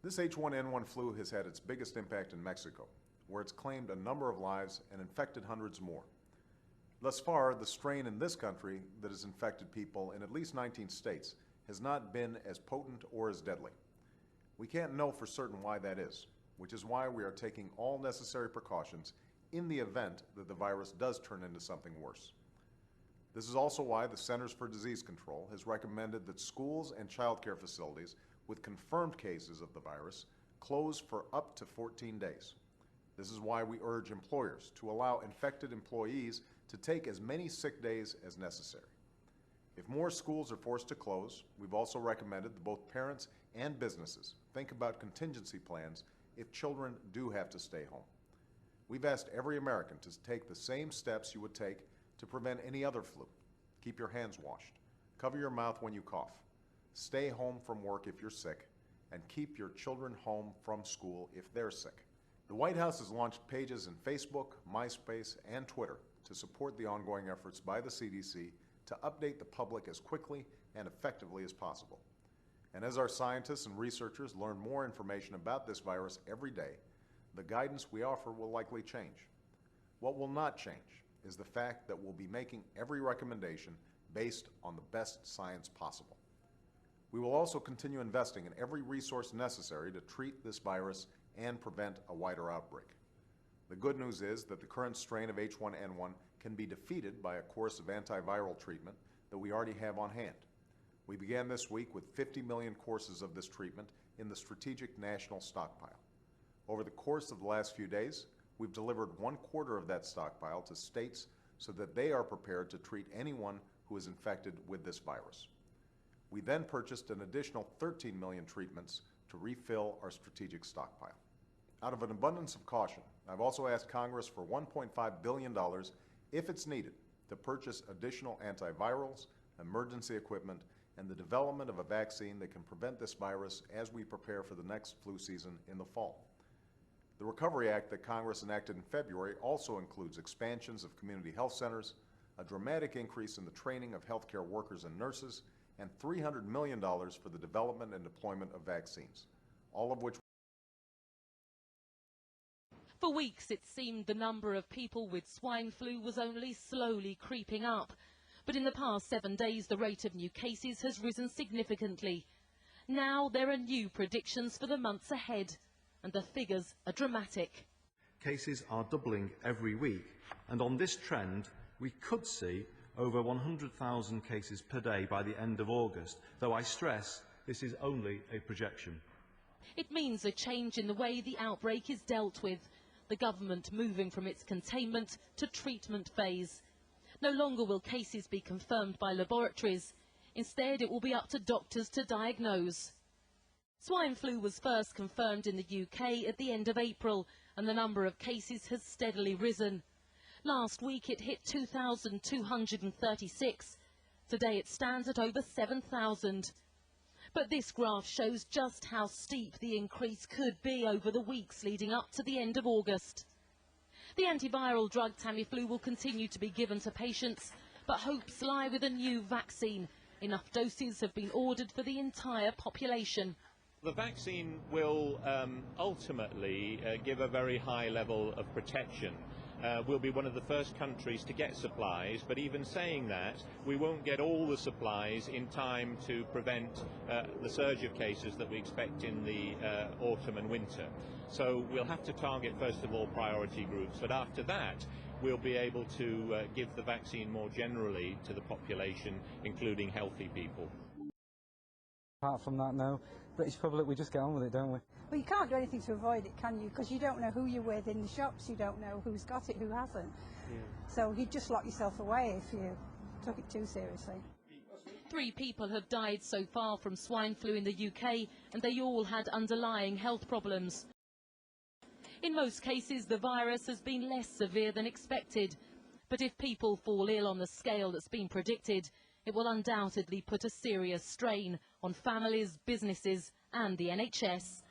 This H1N1 flu has had its biggest impact in Mexico, where it's claimed a number of lives and infected hundreds more. Thus far, the strain in this country that has infected people in at least 19 states has not been as potent or as deadly. We can't know for certain why that is, which is why we are taking all necessary precautions in the event that the virus does turn into something worse. This is also why the Centers for Disease Control has recommended that schools and child care facilities with confirmed cases of the virus close for up to 14 days. This is why we urge employers to allow infected employees to take as many sick days as necessary. If more schools are forced to close, we've also recommended that both parents and businesses think about contingency plans if children do have to stay home. We've asked every American to take the same steps you would take to prevent any other flu. Keep your hands washed, cover your mouth when you cough, stay home from work if you're sick, and keep your children home from school if they're sick. The White House has launched pages in Facebook, MySpace, and Twitter to support the ongoing efforts by the CDC to update the public as quickly and effectively as possible. And as our scientists and researchers learn more information about this virus every day, the guidance we offer will likely change. What will not change is the fact that we'll be making every recommendation based on the best science possible. We will also continue investing in every resource necessary to treat this virus and prevent a wider outbreak. The good news is that the current strain of H1N1 can be defeated by a course of antiviral treatment that we already have on hand. We began this week with 50 million courses of this treatment in the Strategic National Stockpile. Over the course of the last few days, we've delivered 1/4 of that stockpile to states so that they are prepared to treat anyone who is infected with this virus. We then purchased an additional 13 million treatments to refill our strategic stockpile. Out of an abundance of caution, I've also asked Congress for $1.5 billion, if it's needed, to purchase additional antivirals, emergency equipment, and the development of a vaccine that can prevent this virus as we prepare for the next flu season in the fall. The Recovery Act that Congress enacted in February also includes expansions of community health centers, a dramatic increase in the training of healthcare workers and nurses, and $300 million for the development and deployment of vaccines, all of which. For weeks, it seemed the number of people with swine flu was only slowly creeping up. But in the past 7 days, the rate of new cases has risen significantly. Now there are new predictions for the months ahead, and the figures are dramatic. Cases are doubling every week, and on this trend, we could see over 100,000 cases per day by the end of August, though I stress this is only a projection. It means a change in the way the outbreak is dealt with, the government moving from its containment to treatment phase. No longer will cases be confirmed by laboratories. Instead, it will be up to doctors to diagnose. Swine flu was first confirmed in the UK at the end of April, and the number of cases has steadily risen. Last week it hit 2,236. Today it stands at over 7,000. But this graph shows just how steep the increase could be over the weeks leading up to the end of August. The antiviral drug Tamiflu will continue to be given to patients, but hopes lie with a new vaccine. Enough doses have been ordered for the entire population. The vaccine will ultimately give a very high level of protection. We'll be one of the first countries to get supplies, but even saying that, we won't get all the supplies in time to prevent the surge of cases that we expect in the autumn and winter. So we'll have to target, first of all, priority groups, but after that, we'll be able to give the vaccine more generally to the population, including healthy people. Apart from that, no. British public, we just get on with it, don't we? Well, you can't do anything to avoid it, can you? Because you don't know who you're with in the shops, you don't know who's got it, who hasn't. Yeah. So you'd just lock yourself away if you took it too seriously. 3 people have died so far from swine flu in the UK, and they all had underlying health problems. In most cases, the virus has been less severe than expected. But if people fall ill on the scale that's been predicted, it will undoubtedly put a serious strain on families, businesses and the NHS.